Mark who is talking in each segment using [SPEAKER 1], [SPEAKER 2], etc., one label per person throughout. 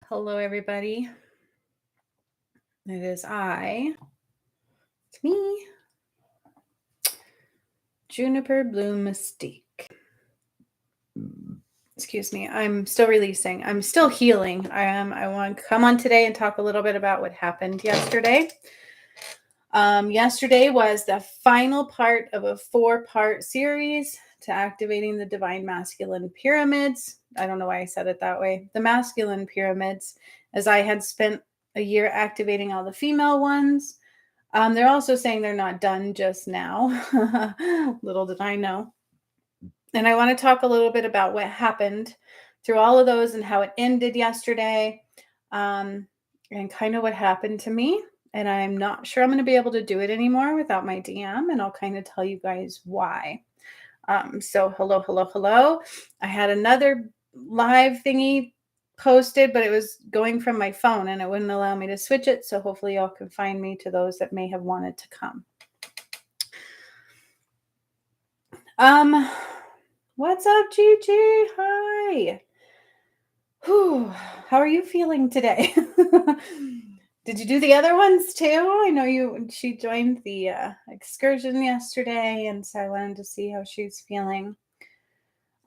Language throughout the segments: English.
[SPEAKER 1] Hello, everybody. It's me, Juniper Bloom Mystique. Excuse me. I'm still releasing. I'm still healing. I want to come on today and talk a little bit about what happened yesterday. Yesterday was the final part of a 4-part series to activating the divine masculine pyramids. I don't know why I said it that way. The masculine pyramids, as I had spent a year activating all the female ones. They're also saying they're not done just now. Little did I know. And I want to talk a little bit about what happened through all of those and how it ended yesterday, and kind of what happened to me. And I'm not sure I'm going to be able to do it anymore without my DM, and I'll kind of tell you guys why. So hello. I had another live thingy posted, but it was going from my phone and it wouldn't allow me to switch it. So hopefully y'all can find me to those that may have wanted to come. What's up, Gigi? Hi. Whew. How are you feeling today? Did you do the other ones too? I know she joined the excursion yesterday, and so I wanted to see how she's feeling.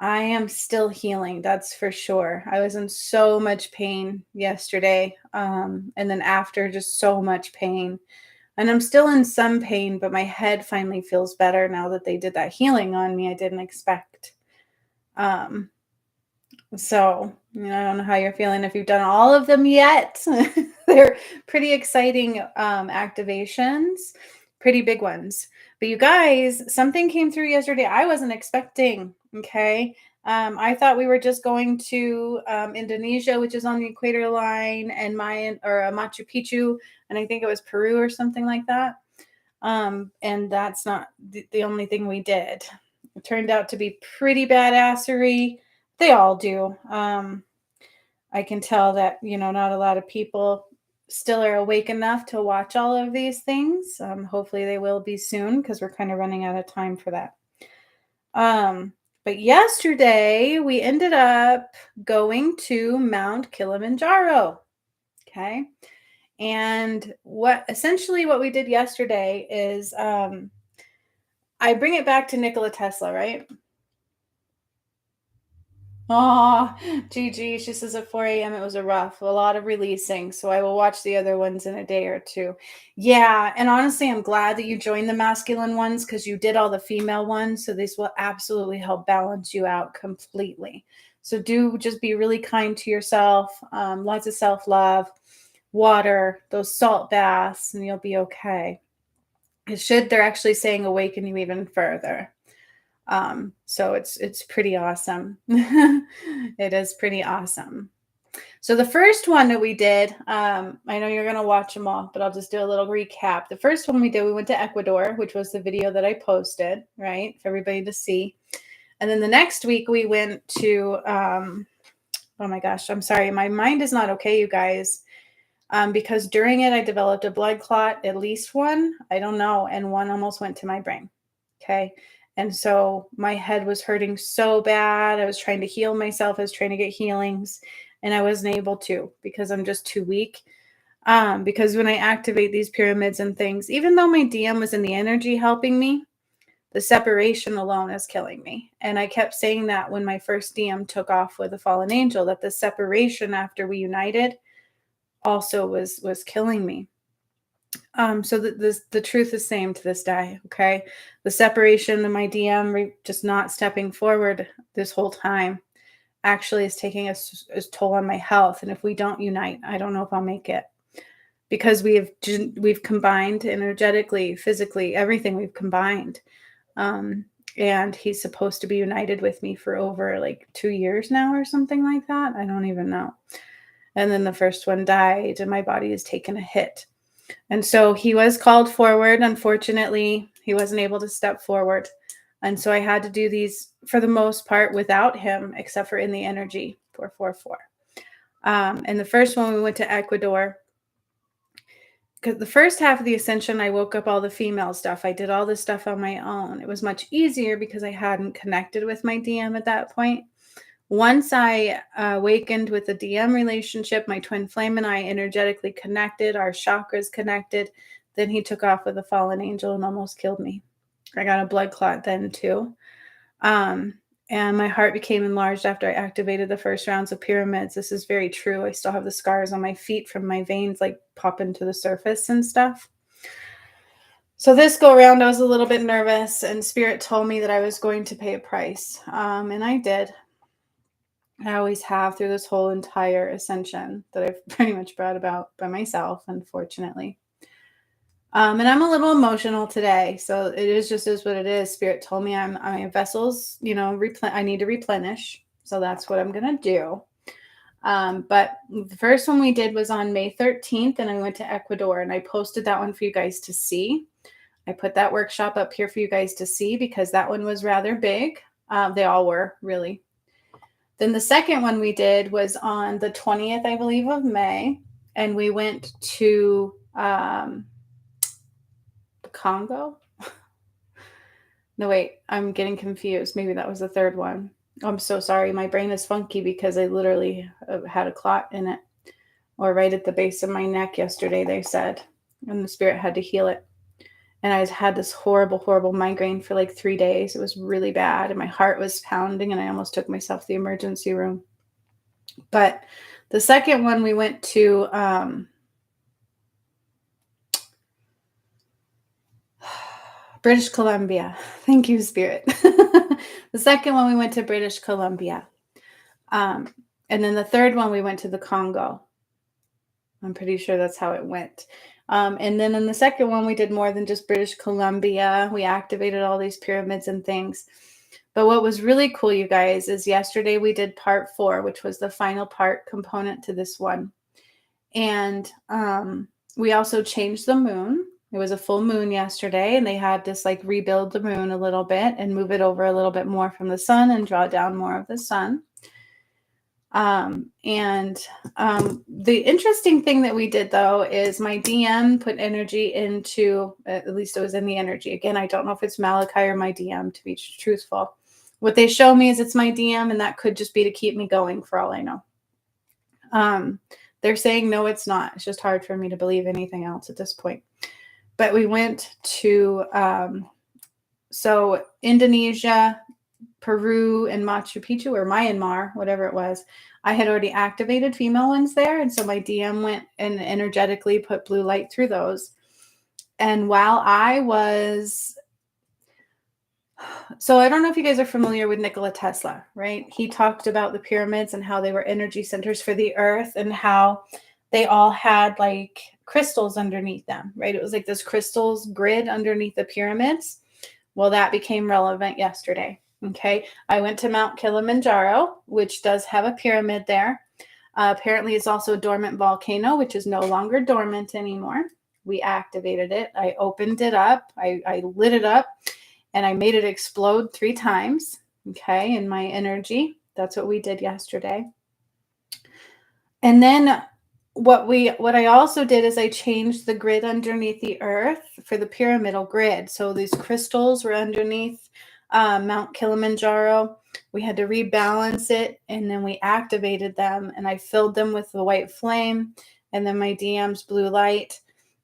[SPEAKER 1] I am still healing, that's for sure. I was in so much pain yesterday, and then after, just so much pain. And I'm still in some pain, but my head finally feels better now that they did that healing on me I didn't expect. So, I don't know how you're feeling if you've done all of them yet. They're pretty exciting activations, pretty big ones. But you guys, something came through yesterday I wasn't expecting, okay? I thought we were just going to Indonesia, which is on the equator line, and Machu Picchu, and I think it was Peru or something like that. And that's not the only thing we did. It turned out to be pretty badassery. They all do. I can tell that, not a lot of people still are awake enough to watch all of these things. Hopefully they will be soon because we're kind of running out of time for that. But yesterday we ended up going to Mount Kilimanjaro. Okay. And what we did yesterday is I bring it back to Nikola Tesla, right? Oh, Gigi, she says at 4 a.m. it was a lot of releasing. So I will watch the other ones in a day or two. Yeah. And honestly, I'm glad that you joined the masculine ones because you did all the female ones. So this will absolutely help balance you out completely. So do just be really kind to yourself. Lots of self-love, water, those salt baths, and you'll be okay. They're actually saying awaken you even further. So it's pretty awesome. It is pretty awesome. So the first one that we did, I know you're going to watch them all, but I'll just do a little recap. The first one we went to Ecuador, which was the video that I posted, right, for everybody to see. And then the next week we went to, oh my gosh, I'm sorry. My mind is not okay, you guys. Because during it, I developed a blood clot, at least one, I don't know, and one almost went to my brain. Okay. And so my head was hurting so bad. I was trying to heal myself. I was trying to get healings, and I wasn't able to because I'm just too weak. Because when I activate these pyramids and things, even though my DM was in the energy helping me, the separation alone is killing me. And I kept saying that when my first DM took off with a fallen angel, that the separation after we united also was killing me. So the truth is same to this day. Okay. The separation of my DM, just not stepping forward this whole time, actually is taking a toll on my health. And if we don't unite, I don't know if I'll make it, because we've combined energetically, physically, everything we've combined. And he's supposed to be united with me for over like 2 years now or something like that. I don't even know. And then the first one died and my body has taken a hit. And so he was called forward. Unfortunately, he wasn't able to step forward. And so I had to do these for the most part without him, except for in the energy 444. And the first one, we went to Ecuador. Because the first half of the ascension, I woke up all the female stuff. I did all this stuff on my own. It was much easier because I hadn't connected with my DM at that point. Once I awakened with the DM relationship, my twin flame and I energetically connected, our chakras connected. Then he took off with a fallen angel and almost killed me. I got a blood clot then too. And my heart became enlarged after I activated the first rounds of pyramids. This is very true. I still have the scars on my feet from my veins like popping to the surface and stuff. So this go around, I was a little bit nervous, and Spirit told me that I was going to pay a price. And I did. I always have through this whole entire ascension that I've pretty much brought about by myself, unfortunately. And I'm a little emotional today, so it is just is what it is. Spirit told me my vessels, I need to replenish, so that's what I'm gonna do. But the first one we did was on May 13th, and I went to Ecuador, and I posted that one for you guys to see. I put that workshop up here for you guys to see because that one was rather big. They all were, really. Then the second one we did was on the 20th, I believe, of May, and we went to Congo. No, wait, I'm getting confused. Maybe that was the third one. I'm so sorry. My brain is funky because I literally had a clot in it, or right at the base of my neck yesterday, they said, and the Spirit had to heal it. And I had this horrible, horrible migraine for like 3 days. It was really bad, and my heart was pounding, and I almost took myself to the emergency room. But the second one we went to British Columbia. Thank you, Spirit. The second one we went to British Columbia. And then the third one we went to the Congo. I'm pretty sure that's how it went. And then in the second one, we did more than just British Columbia. We activated all these pyramids and things. But what was really cool, you guys, is yesterday we did part 4, which was the final part component to this one. And we also changed the moon. It was a full moon yesterday, and they had to rebuild the moon a little bit and move it over a little bit more from the sun and draw down more of the sun. The interesting thing that we did, though, is my DM put energy into, at least it was in the energy. Again, I don't know if it's Malachi or my DM, to be truthful. What they show me is it's my DM, and that could just be to keep me going for all I know. They're saying, no, it's not. It's just hard for me to believe anything else at this point. But we went to, Indonesia, Peru, and Machu Picchu, or Myanmar, whatever it was. I had already activated female ones there. And so my DM went and energetically put blue light through those. And while I was, so I don't know if you guys are familiar with Nikola Tesla, right? He talked about the pyramids and how they were energy centers for the earth and how they all had crystals underneath them, right? It was like this crystals grid underneath the pyramids. Well, that became relevant yesterday. Okay. I went to Mount Kilimanjaro, which does have a pyramid there. Apparently it's also a dormant volcano, which is no longer dormant anymore. We activated it. I opened it up. I lit it up, and I made it explode 3 times. Okay. In my energy. That's what we did yesterday. And then what I also did is I changed the grid underneath the earth for the pyramidal grid. So these crystals were underneath Mount Kilimanjaro. We had to rebalance it, and then we activated them, and I filled them with the white flame, and then my DM's blue light.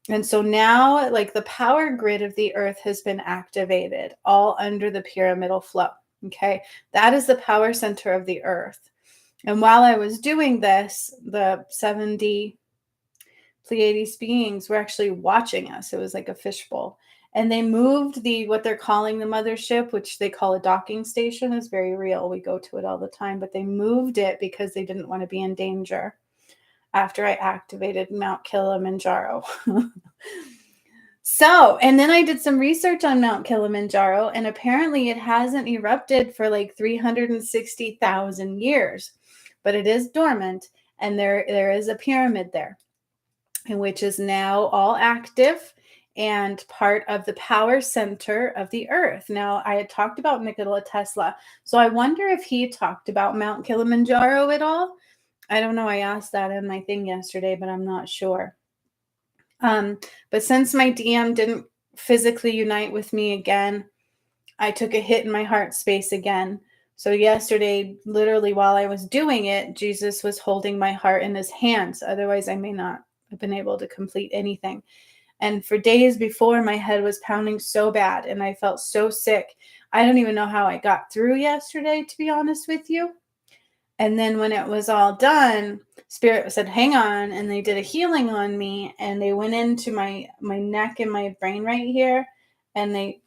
[SPEAKER 1] And so now the power grid of the earth has been activated all under the pyramidal flow. Okay. That is the power center of the earth. And while I was doing this, the 70 Pleiades beings were actually watching us. It was like a fishbowl. And they moved what they're calling the mothership, which they call a docking station, is very real. We go to it all the time. But they moved it because they didn't want to be in danger after I activated Mount Kilimanjaro. And then I did some research on Mount Kilimanjaro, and apparently it hasn't erupted for 360,000 years. But it is dormant, and there is a pyramid there, and which is now all active and part of the power center of the earth. Now, I had talked about Nikola Tesla, so I wonder if he talked about Mount Kilimanjaro at all. I don't know. I asked that in my thing yesterday, but I'm not sure. But since my DM didn't physically unite with me again, I took a hit in my heart space again. So yesterday, literally while I was doing it, Jesus was holding my heart in his hands. Otherwise, I may not have been able to complete anything. And for days before, my head was pounding so bad and I felt so sick. I don't even know how I got through yesterday, to be honest with you. And then when it was all done, Spirit said, hang on. And they did a healing on me and they went into my neck and my brain right here and they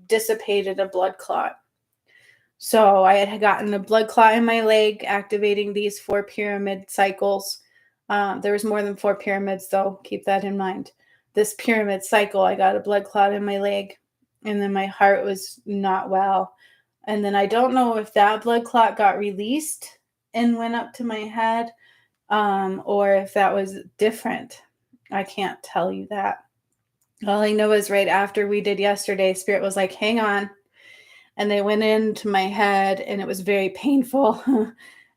[SPEAKER 1] dissipated a blood clot. So I had gotten a blood clot in my leg, activating these 4 pyramid cycles. There was more than 4 pyramids, though. Keep that in mind. This pyramid cycle, I got a blood clot in my leg, and then my heart was not well. And then I don't know if that blood clot got released and went up to my head, or if that was different. I can't tell you that. All I know is right after we did yesterday, Spirit was like, hang on. And they went into my head and it was very painful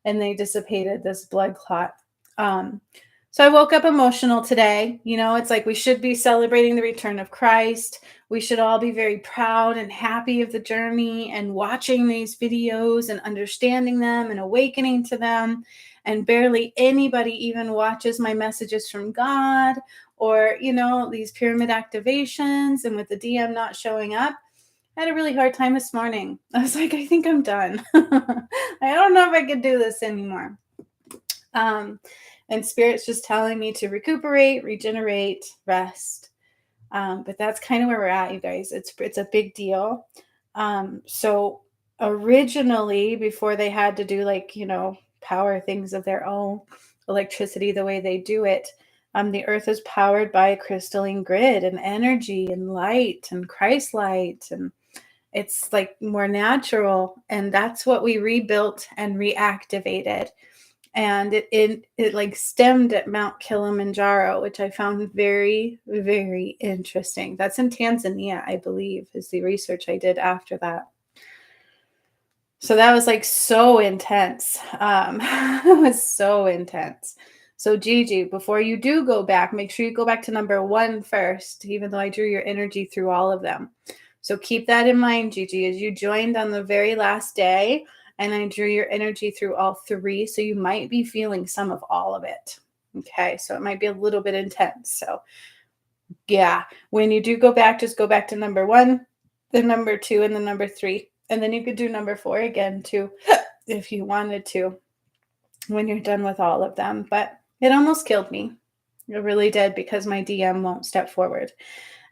[SPEAKER 1] and they dissipated this blood clot. So I woke up emotional today. You know, it's like we should be celebrating the return of Christ. We should all be very proud and happy of the journey and watching these videos and understanding them and awakening to them. And barely anybody even watches my messages from God or, you know, these pyramid activations. And with the DM not showing up, I had a really hard time this morning. I was like, I think I'm done. I don't know if I could do this anymore. And Spirit's just telling me to recuperate, regenerate, rest. But that's kind of where we're at, you guys. It's a big deal. So originally, before they had to do like, you know, power things of their own, electricity the way they do it, the earth is powered by a crystalline grid and energy and light and Christ light, and it's like more natural. And that's what we rebuilt and reactivated. And it like stemmed at Mount Kilimanjaro, which I found very, very interesting. That's in Tanzania, I believe, is the research I did after that. So that was like so intense. It was so intense. So Gigi, before you do go back, make sure you go back to number 1 first, even though I drew your energy through all of them. So keep that in mind, Gigi, as you joined on the very last day, and I drew your energy through all 3. So you might be feeling some of all of it. Okay, so it might be a little bit intense. So yeah, when you do go back, just go back to number 1, the number 2, and the number 3. And then you could do number 4 again too, if you wanted to, when you're done with all of them. But it almost killed me. It really did, because my DM won't step forward.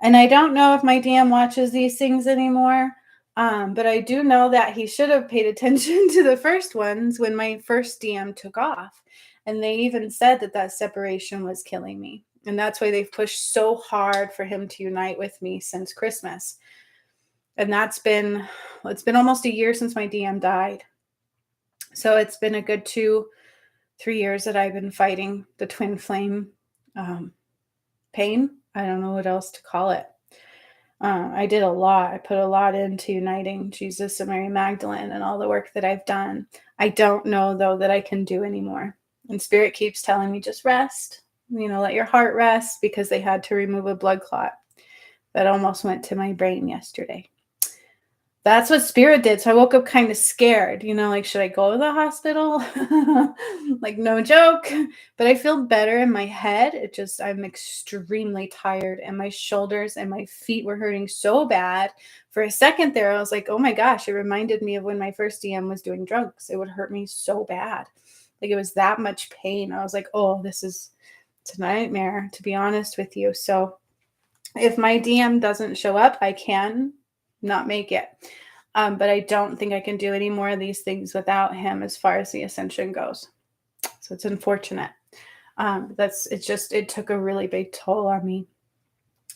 [SPEAKER 1] And I don't know if my DM watches these things anymore, but I do know that he should have paid attention to the first ones when my first DM took off. And they even said that that separation was killing me. And that's why they've pushed so hard for him to unite with me since Christmas. And it's been almost a year since my DM died. So it's been a good 2-3 years that I've been fighting the twin flame pain. I don't know what else to call it. I did a lot. I put a lot into uniting Jesus and Mary Magdalene and all the work that I've done. I don't know, though, that I can do anymore. And Spirit keeps telling me, just rest, you know, let your heart rest, because they had to remove a blood clot that almost went to my brain yesterday. That's what Spirit did. So I woke up kind of scared, you know, like, should I go to the hospital? Like, no joke. But I feel better in my head. I'm extremely tired, and my shoulders and my feet were hurting so bad. For a second there, I was like, oh my gosh, it reminded me of when my first DM was doing drugs. It would hurt me so bad. Like, it was that much pain. I was like, oh, it's a nightmare, to be honest with you. So if my DM doesn't show up, I can not make it. But I don't think I can do any more of these things without him as far as the ascension goes. So it's unfortunate. It took a really big toll on me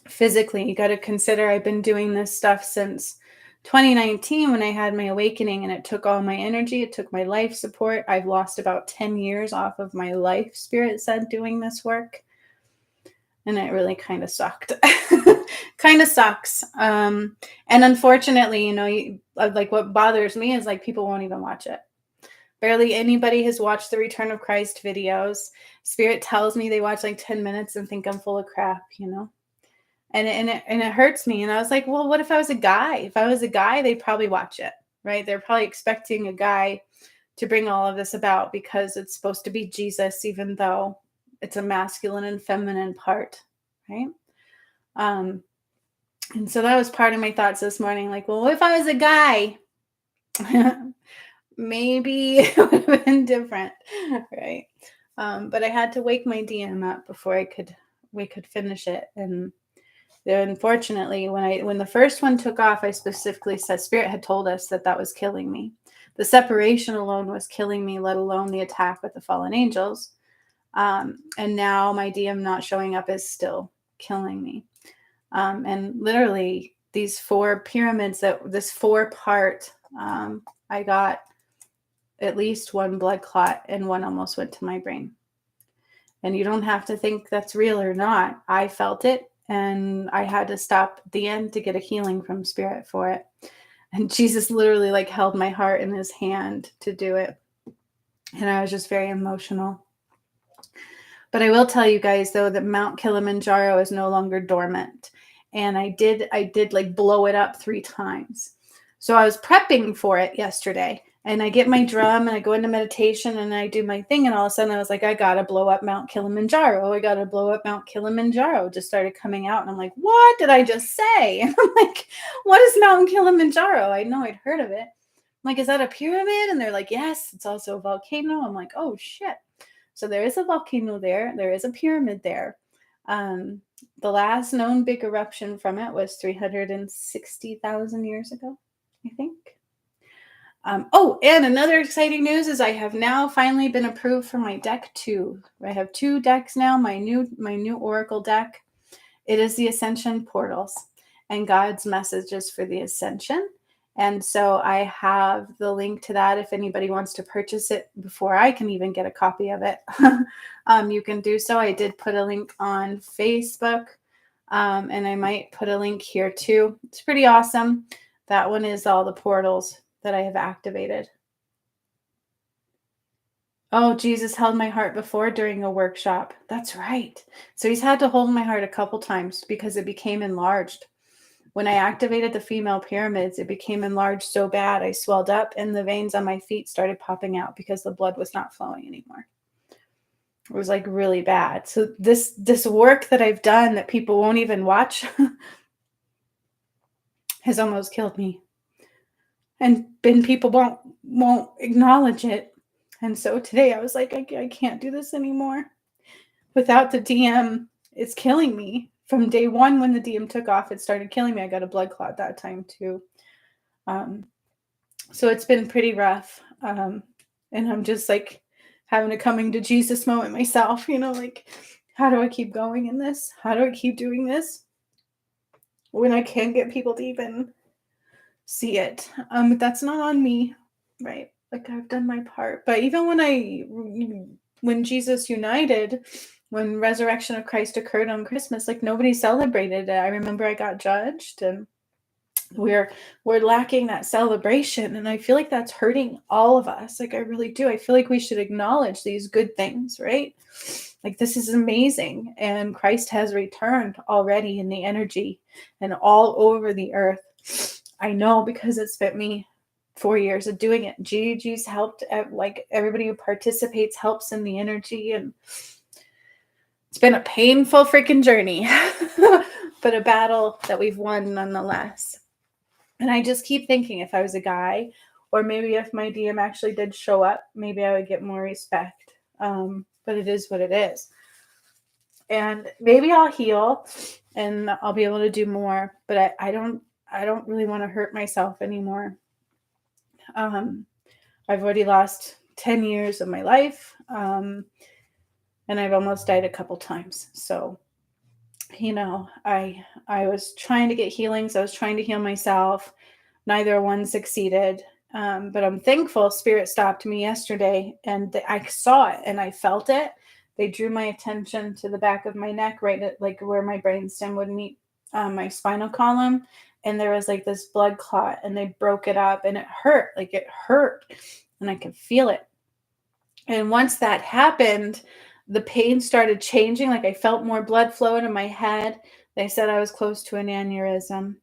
[SPEAKER 1] physically. You got to consider I've been doing this stuff since 2019 when I had my awakening, and it took all my energy. It took my life support. I've lost about 10 years off of my life, Spirit said, doing this work. And it really kind of sucked. Kind of sucks. And unfortunately, you know, like, what bothers me is like people won't even watch it. Barely anybody has watched the Return of Christ videos. Spirit tells me they watch like 10 minutes and think I'm full of crap, you know? And it hurts me. And I was like, well, what if I was a guy? If I was a guy, they'd probably watch it. right? They're probably expecting a guy to bring all of this about because it's supposed to be Jesus, even though it's a masculine and feminine part, right? Um, and so that was part of my thoughts this morning. Like, well, what if I was a guy? Maybe it would have been different, right? But I had to wake my DM up before we could finish it. And then, unfortunately, when the first one took off, I specifically said Spirit had told us that that was killing me. The separation alone was killing me, let alone the attack with the fallen angels. And now my DM not showing up is still killing me. And literally, these 4 pyramids, this 4-part, I got at least 1 blood clot and 1 almost went to my brain. And you don't have to think that's real or not. I felt it, and I had to stop at the end to get a healing from Spirit for it. And Jesus literally like held my heart in his hand to do it. And I was just very emotional. But I will tell you guys though that Mount Kilimanjaro is no longer dormant. And I did like blow it up 3 times. So I was prepping for it yesterday. And I get my drum and I go into meditation and I do my thing. And all of a sudden I was like, I got to blow up Mount Kilimanjaro. I got to blow up Mount Kilimanjaro. Just started coming out. And I'm like, what did I just say? And I'm like, what is Mount Kilimanjaro? I know I'd heard of it. I'm like, is that a pyramid? And they're like, yes, it's also a volcano. I'm like, oh shit. So there is a volcano there. There is a pyramid there. The last known big eruption from it was 360,000 years ago, I think. Oh, and another exciting news is I have now finally been approved for my deck 2. I have 2 decks now, my new Oracle deck. It is the Ascension Portals and God's messages for the Ascension. And so I have the link to that if anybody wants to purchase it before I can even get a copy of it. You can do so. I did put a link on Facebook, and I might put a link here too. It's pretty awesome. That one is all the portals that I have activated. Oh, Jesus held my heart before during a workshop. That's right. So he's had to hold my heart a couple times because it became enlarged. When I activated the female pyramids, it became enlarged so bad I swelled up and the veins on my feet started popping out because the blood was not flowing anymore. It was like really bad. So this work that I've done that people won't even watch has almost killed me. And people won't acknowledge it. And so today I was like, I can't do this anymore. Without the DM, it's killing me. From day 1 when the DM took off, it started killing me. I got a blood clot that time too. So it's been pretty rough. And I'm just like having a coming to Jesus moment myself, like, how do I keep going in this? How do I keep doing this when I can't get people to even see it? But that's not on me, right? Like, I've done my part. But even when Jesus united, when resurrection of Christ occurred on Christmas, like nobody celebrated it. I remember I got judged, and we're lacking that celebration, and I feel like that's hurting all of us. Like, I really do. I feel like we should acknowledge these good things, right? Like, this is amazing, and Christ has returned already in the energy and all over the earth. I know because it spent me 4 years of doing it. Gigi's helped, like everybody who participates helps in the energy, and it's been a painful freaking journey, but a battle that we've won nonetheless. And I just keep thinking if I was a guy, or maybe if my DM actually did show up, maybe I would get more respect. But it is what it is. And maybe I'll heal and I'll be able to do more, but I don't really want to hurt myself anymore. I've already lost 10 years of my life. And I've almost died a couple times. So, I was trying to get healings. I was trying to heal myself. Neither one succeeded. But I'm thankful Spirit stopped me yesterday, and I saw it and I felt it. They drew my attention to the back of my neck, right at like where my brainstem would meet my spinal column. And there was like this blood clot, and they broke it up, and it hurt. Like, it hurt, and I could feel it. And once that happened, the pain started changing. Like, I felt more blood flow into my head. They said I was close to an aneurysm.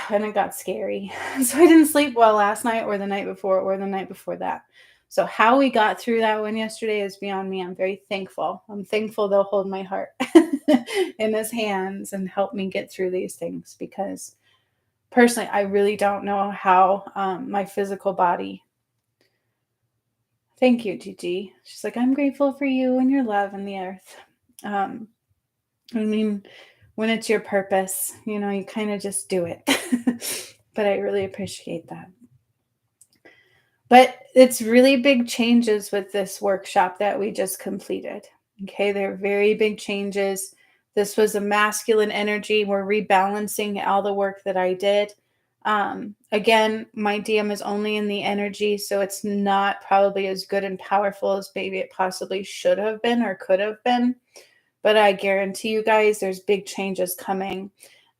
[SPEAKER 1] and it got scary. So I didn't sleep well last night or the night before or the night before that. So how we got through that one yesterday is beyond me. I'm very thankful. I'm thankful they'll hold my heart in his hands and help me get through these things, because personally, I really don't know how my physical body. Thank you, Gigi. She's like, I'm grateful for you and your love in the earth. Um, I mean, when it's your purpose, you kind of just do it. But I really appreciate that. But it's really big changes with this workshop that we just completed. Okay, they're very big changes. This was a masculine energy. We're rebalancing all the work that I did. Again, my DM is only in the energy, so it's not probably as good and powerful as maybe it possibly should have been or could have been. But I guarantee you guys, there's big changes coming.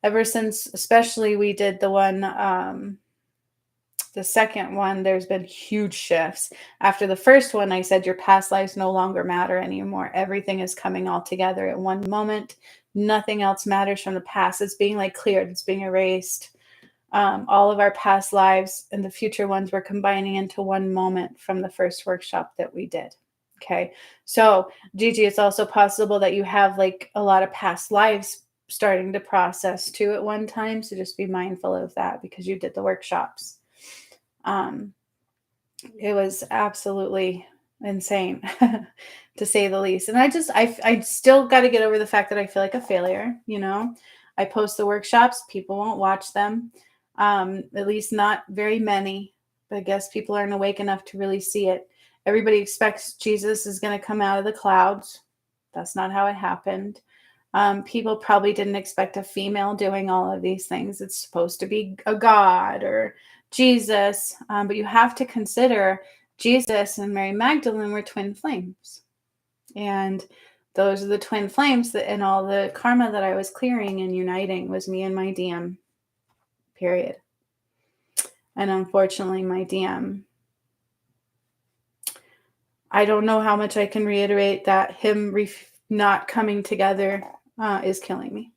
[SPEAKER 1] Ever since, especially we did the second one, there's been huge shifts. After the first one, I said your past lives no longer matter anymore. Everything is coming all together at one moment. Nothing else matters from the past. It's being cleared. It's being erased. All of our past lives and the future ones we're combining into one moment from the first workshop that we did. Okay. So, Gigi, it's also possible that you have a lot of past lives starting to process too at one time. So just be mindful of that because you did the workshops. It was absolutely insane to say the least. And I still got to get over the fact that I feel like a failure. I post the workshops, people won't watch them. At least not very many, but I guess people aren't awake enough to really see it. Everybody expects Jesus is going to come out of the clouds. That's not how it happened. People probably didn't expect a female doing all of these things. It's supposed to be a God or Jesus, but you have to consider Jesus and Mary Magdalene were twin flames. And those are the twin flames and all the karma that I was clearing and uniting was me and my DM, period. And unfortunately, my DM, I don't know how much I can reiterate that him not coming together is killing me.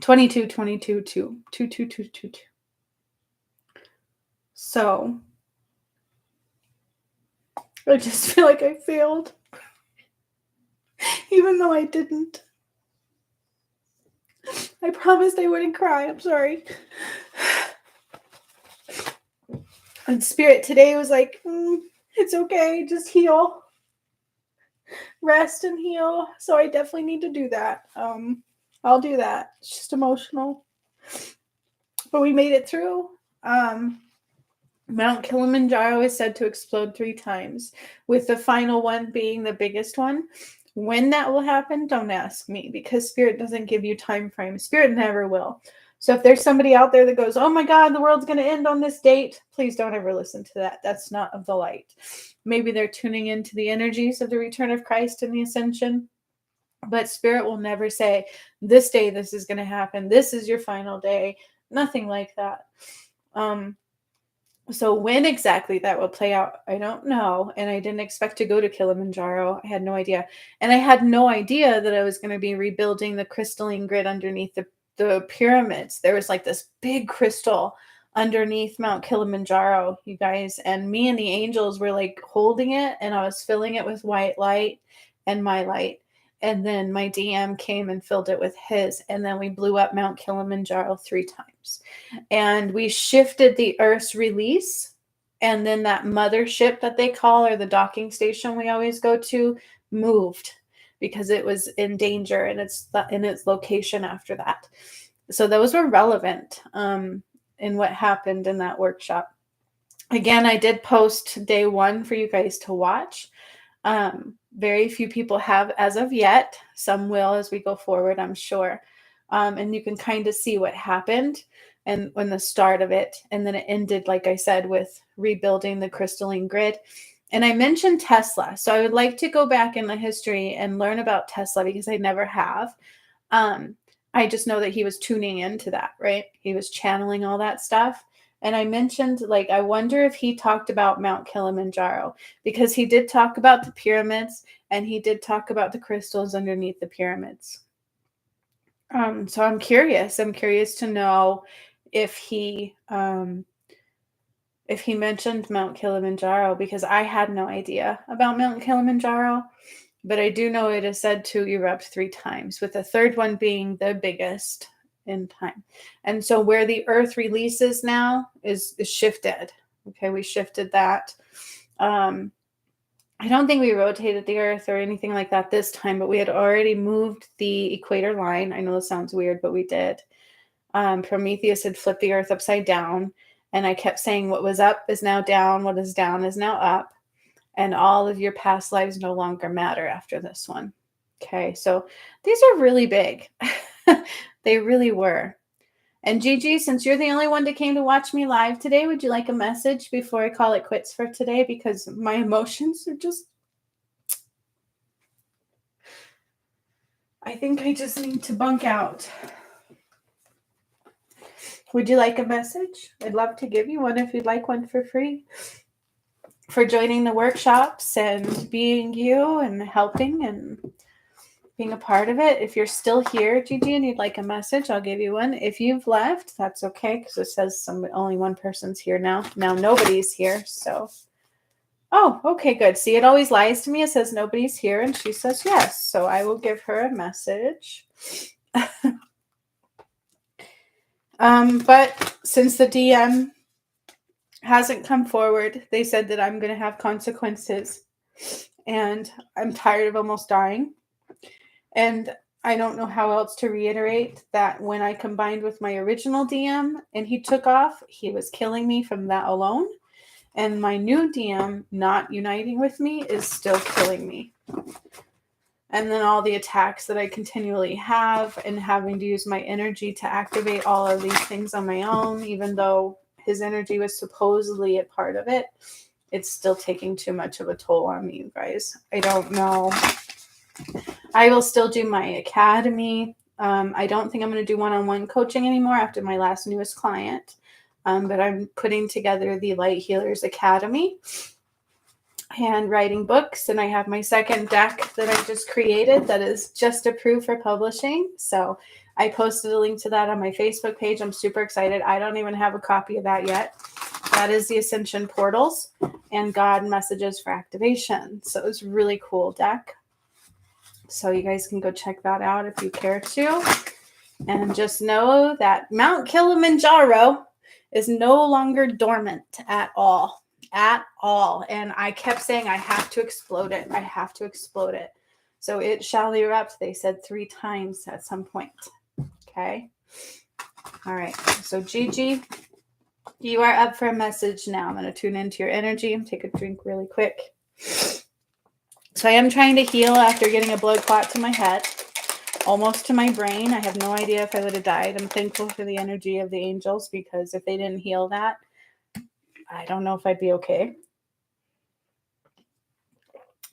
[SPEAKER 1] 22, 22, 2, 2, 2, 2, 2, 2. So I just feel like I failed, even though I didn't. I promised I wouldn't cry. I'm sorry. And Spirit today was like, it's okay. Just heal. Rest and heal. So I definitely need to do that. I'll do that. It's just emotional. But we made it through. Mount Kilimanjaro is said to explode 3 times, with the final one being the biggest one. When that will happen, don't ask me, because Spirit doesn't give you time frame. Spirit never will. So if there's somebody out there that goes, oh my God, the world's going to end on this date, please don't ever listen to that. That's not of the light. Maybe they're tuning into the energies of the return of Christ and the ascension. But Spirit will never say, this day this is going to happen. This is your final day. Nothing like that. So when exactly that will play out, I don't know. And I didn't expect to go to Kilimanjaro. I had no idea. And I had no idea that I was going to be rebuilding the crystalline grid underneath the pyramids. There was this big crystal underneath Mount Kilimanjaro, you guys. And me and the angels were holding it, and I was filling it with white light and my light. And then my DM came and filled it with his. And then we blew up Mount Kilimanjaro 3 times. And we shifted the Earth's release. And then that mothership that they call, or the docking station we always go to, moved because it was in danger in its location after that. So those were relevant in what happened in that workshop. Again, I did post day 1 for you guys to watch. Very few people have as of yet. Some will as we go forward, I'm sure. And you can kind of see what happened and when the start of it. And then it ended, like I said, with rebuilding the crystalline grid. And I mentioned Tesla. So I would like to go back in the history and learn about Tesla because I never have. I just know that he was tuning into that, right? He was channeling all that stuff. And I mentioned, I wonder if he talked about Mount Kilimanjaro, because he did talk about the pyramids and he did talk about the crystals underneath the pyramids. So I'm curious. I'm curious to know if he mentioned Mount Kilimanjaro, because I had no idea about Mount Kilimanjaro, but I do know it is said to erupt 3 times, with the third one being the biggest in time. And so where the Earth releases now is shifted. Okay, we shifted that. Um, I don't think we rotated the Earth or anything like that this time, but we had already moved the equator line. I know this sounds weird, but we did. Prometheus had flipped the Earth upside down, and I kept saying what was up is now down, what is down is now up, and all of your past lives no longer matter after this one. Okay, so these are really big. They really were. And Gigi, since you're the only one that came to watch me live today, would you like a message before I call it quits for today? Because my emotions are just, I think I just need to bunk out. Would you like a message? I'd love to give you one if you'd like one for free. For joining the workshops and being you and helping and being a part of it. If you're still here, Gigi, and you'd like a message, I'll give you one. If you've left, that's okay, because it says only one person's here now. Now nobody's here, so. Oh, okay, good. See, it always lies to me. It says nobody's here, and she says yes. So I will give her a message. But since the DM hasn't come forward, they said that I'm going to have consequences, and I'm tired of almost dying. And I don't know how else to reiterate that when I combined with my original DM and he took off, he was killing me from that alone. And my new DM not uniting with me is still killing me. And then all the attacks that I continually have and having to use my energy to activate all of these things on my own, even though his energy was supposedly a part of it, it's still taking too much of a toll on me, you guys. I don't know. I will still do my academy. I don't think I'm going to do one-on-one coaching anymore after my last newest client. But I'm putting together the Light Healers Academy and writing books. And I have my second deck that I just created that is just approved for publishing. So I posted a link to that on my Facebook page. I'm super excited. I don't even have a copy of that yet. That is the Ascension Portals and God Messages for Activation. So it's a really cool deck. So you guys can go check that out if you care to. And just know that Mount Kilimanjaro is no longer dormant at all. At all. And I kept saying, I have to explode it. I have to explode it. So it shall erupt, they said 3 times at some point. Okay. All right. So Gigi, you are up for a message now. I'm going to tune into your energy and take a drink really quick. So I am trying to heal after getting a blood clot to my head, almost to my brain. I have no idea if I would have died. I'm thankful for the energy of the angels, because if they didn't heal that, I don't know if I'd be okay.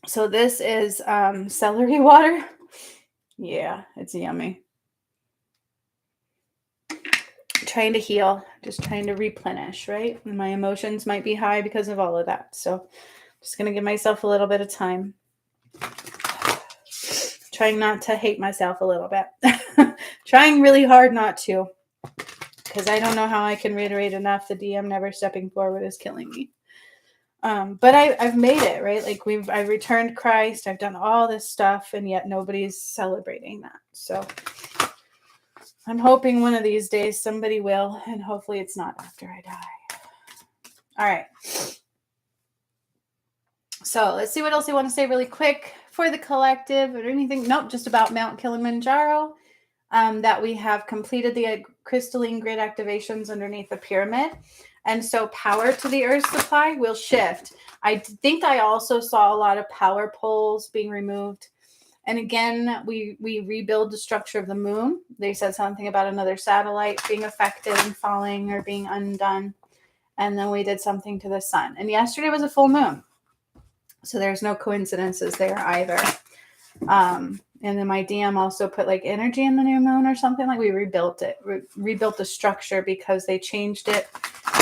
[SPEAKER 1] So this is celery water. Yeah, it's yummy. Trying to heal, just trying to replenish, right? And my emotions might be high because of all of that. So just going to give myself a little bit of time. Trying not to hate myself a little bit. Trying really hard not to. Because I don't know how I can reiterate enough. The DM never stepping forward is killing me. But I've made it, right? Like I've returned Christ. I've done all this stuff, and yet nobody's celebrating that. So I'm hoping one of these days somebody will, and hopefully it's not after I die. All right. So let's see what else I want to say really quick for the collective or anything. Nope, just about Mount Kilimanjaro. That we have completed the crystalline grid activations underneath the pyramid. And so power to the earth supply will shift. I think I also saw a lot of power poles being removed. And again, we rebuild the structure of the moon. They said something about another satellite being affected and falling or being undone. And then we did something to the sun. And yesterday was a full moon. So there's no coincidences there either. And then my DM also put like energy in the new moon or something. Like we rebuilt it, rebuilt the structure because they changed it.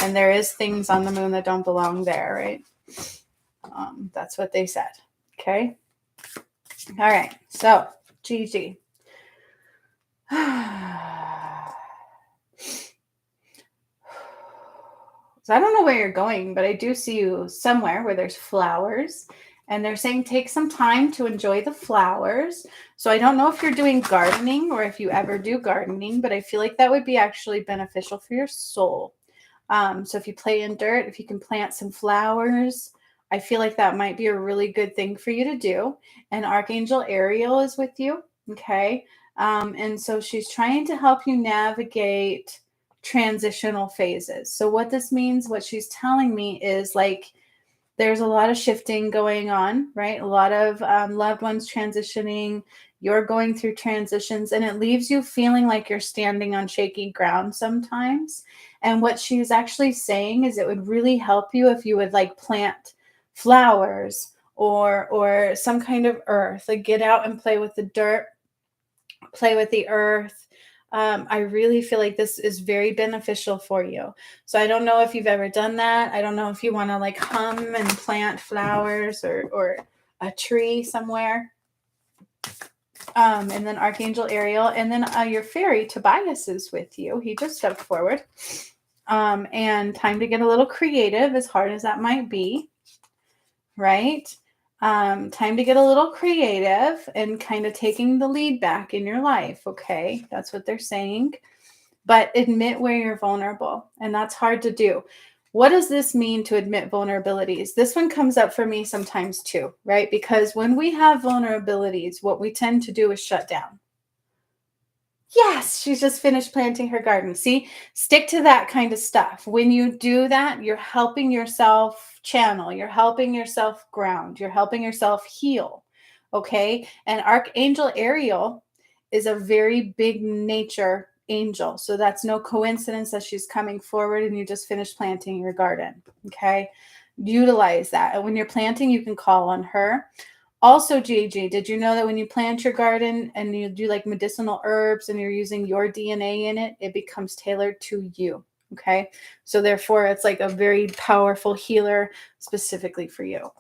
[SPEAKER 1] And there is things on the moon that don't belong there, right? That's what they said. Okay. All right. So Gigi, So I don't know where you're going, but I do see you somewhere where there's flowers. And they're saying take some time to enjoy the flowers. So I don't know if you're doing gardening or if you ever do gardening, but I feel like that would be actually beneficial for your soul. So if you play in dirt, if you can plant some flowers, I feel like that might be a really good thing for you to do. And Archangel Ariel is with you. Okay. And so she's trying to help you navigate transitional phases. So what this means, what she's telling me is like there's a lot of shifting going on, right? A lot of loved ones transitioning. You're going through transitions, and it leaves you feeling like you're standing on shaky ground sometimes. And what she's actually saying is it would really help you if you would like plant flowers or some kind of earth, like get out and play with the dirt, play with the earth. I really feel like this is very beneficial for you. So I don't know if you've ever done that. I don't know if you want to like hum and plant flowers or a tree somewhere. And then Archangel Ariel, and then your fairy Tobias is with you. He just stepped forward. And time to get a little creative, as hard as that might be, right? Time to get a little creative and kind of taking the lead back in your life. Okay, that's what they're saying. But admit where you're vulnerable, and that's hard to do. What does this mean to admit vulnerabilities? This one comes up for me sometimes too, right? Because when we have vulnerabilities, what we tend to do is shut down. Yes, she's just finished planting her garden. See, stick to that kind of stuff. When you do that, you're helping yourself channel, you're helping yourself ground, you're helping yourself heal. Okay. And Archangel Ariel is a very big nature angel. So that's no coincidence that she's coming forward and you just finished planting your garden. Okay. Utilize that. And when you're planting, you can call on her. Also, Gigi, did you know that when you plant your garden and you do like medicinal herbs and you're using your DNA in it, it becomes tailored to you? Okay. So, therefore, it's like a very powerful healer specifically for you.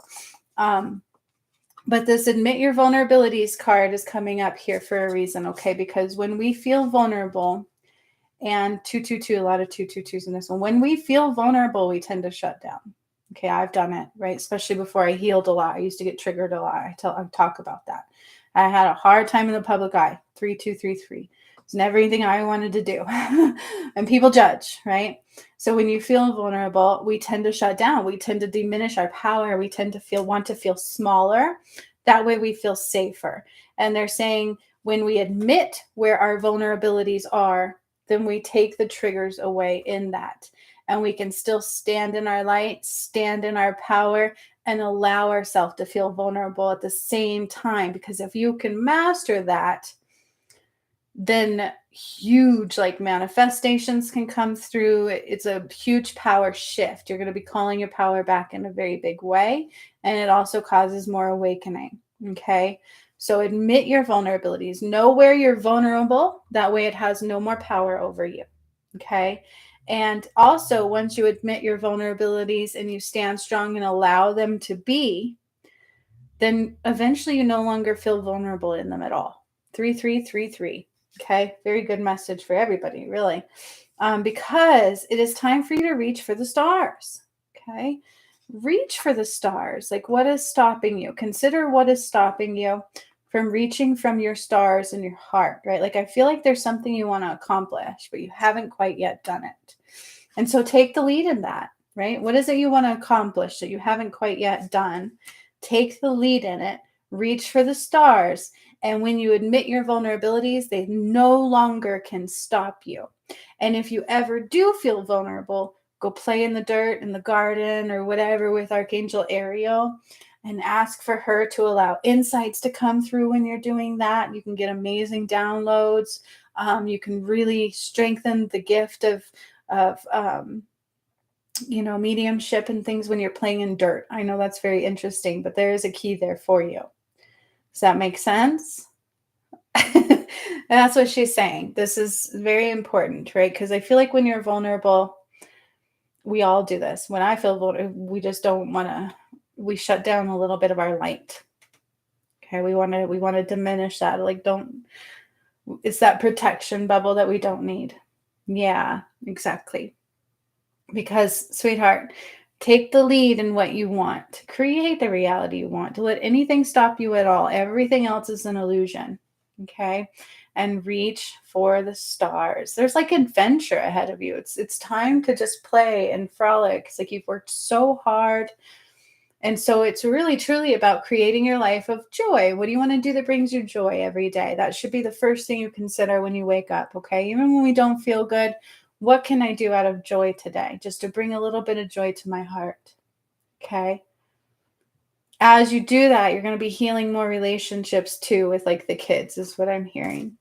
[SPEAKER 1] Um, but this admit your vulnerabilities card is coming up here for a reason. Okay. Because when we feel vulnerable, and 222, a lot of 222s in this one, when we feel vulnerable, we tend to shut down. Okay, I've done it, right? Especially before I healed a lot. I used to get triggered a lot. I talk about that. I had a hard time in the public eye. 3233. It's never anything I wanted to do. And people judge, right? So when you feel vulnerable, we tend to shut down. We tend to diminish our power. We tend to want to feel smaller. That way we feel safer. And they're saying when we admit where our vulnerabilities are, then we take the triggers away in that. And we can still stand in our light, stand in our power, and allow ourselves to feel vulnerable at the same time. Because if you can master that, then huge like manifestations can come through. It's a huge power shift. You're going to be calling your power back in a very big way. And it also causes more awakening. Okay. So admit your vulnerabilities. Know where you're vulnerable. That way it has no more power over you. Okay. And also, once you admit your vulnerabilities and you stand strong and allow them to be, then eventually you no longer feel vulnerable in them at all. 3333. Okay. Very good message for everybody, really. Because it is time for you to reach for the stars. Okay. Reach for the stars. Like, what is stopping you? Consider what is stopping you from reaching from your stars in your heart, right? Like, I feel like there's something you want to accomplish, but you haven't quite yet done it. And so take the lead in that, right? What is it you want to accomplish that you haven't quite yet done? Take the lead in it, reach for the stars. And when you admit your vulnerabilities, they no longer can stop you. And if you ever do feel vulnerable, go play in the dirt, in the garden, or whatever with Archangel Ariel and ask for her to allow insights to come through when you're doing that. You can get amazing downloads. You can really strengthen the gift of mediumship and things when you're playing in dirt. I know that's very interesting, but there is a key there for you. Does that make sense? That's what she's saying. This is very important, right? Because I feel like when you're vulnerable, we all do this. When I feel vulnerable, we just don't want to, we shut down a little bit of our light. Okay. We want to diminish that. Like, don't, It's that protection bubble that we don't need. Yeah, exactly. Because, sweetheart, take the lead in what you want. Create the reality you want. To let anything stop you at all. Everything else is an illusion. Okay? And reach for the stars. There's like adventure ahead of you. It's time to just play and frolic. It's like you've worked so hard. And so it's really truly about creating your life of joy. What do you want to do that brings you joy every day? That should be the first thing you consider when you wake up, okay? Even when we don't feel good, what can I do out of joy today? Just to bring a little bit of joy to my heart, okay? As you do that, you're going to be healing more relationships too with like the kids, is what I'm hearing.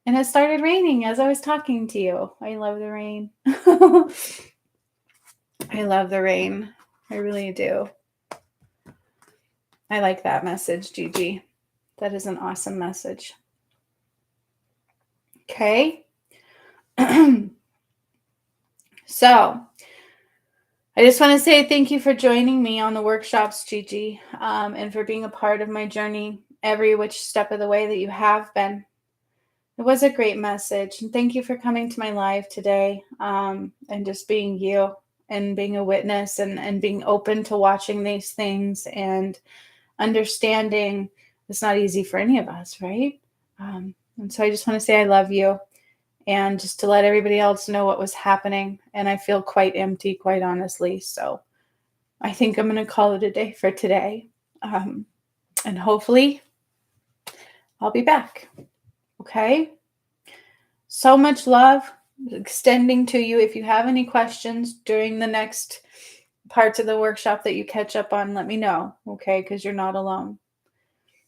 [SPEAKER 1] And it started raining as I was talking to you. I love the rain. I love the rain. I really do. I like that message, Gigi. That is an awesome message. Okay. So I just want to say thank you for joining me on the workshops, Gigi, and for being a part of my journey every which step of the way that you have been. It was a great message. And thank you for coming to my live today, and just being you and being a witness and being open to watching these things and understanding it's not easy for any of us, right? And so I just want to say I love you and just to let everybody else know what was happening. And I feel quite empty, quite honestly. So I think I'm going to call it a day for today. And hopefully I'll be back. Okay. So much love extending to you. If you have any questions during the next parts of the workshop that you catch up on, let me know. Okay. Because you're not alone.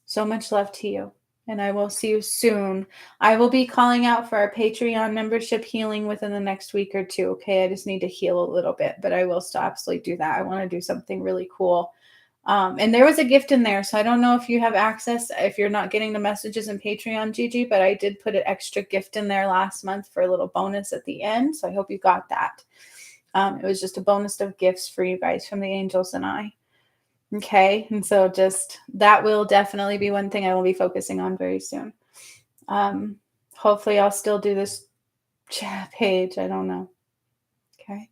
[SPEAKER 1] So much love to you. And I will see you soon. I will be calling out for our Patreon membership healing within the next week or two. Okay. I just need to heal a little bit, but I will still absolutely do that. I want to do something really cool. And there was a gift in there. So I don't know if you have access, if you're not getting the messages in Patreon, Gigi, but I did put an extra gift in there last month for a little bonus at the end. So I hope you got that. It was just a bonus of gifts for you guys from the angels and I. Okay. And so just that will definitely be one thing I will be focusing on very soon. Hopefully I'll still do this chat page. I don't know. Okay.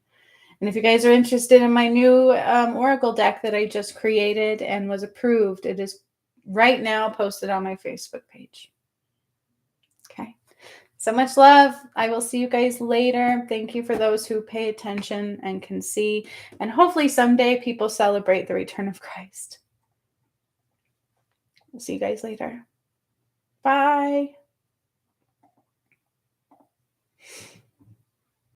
[SPEAKER 1] And if you guys are interested in my new Oracle deck that I just created and was approved, it is right now posted on my Facebook page. Okay. So much love. I will see you guys later. Thank you for those who pay attention and can see. And hopefully someday people celebrate the return of Christ. We'll see you guys later. Bye.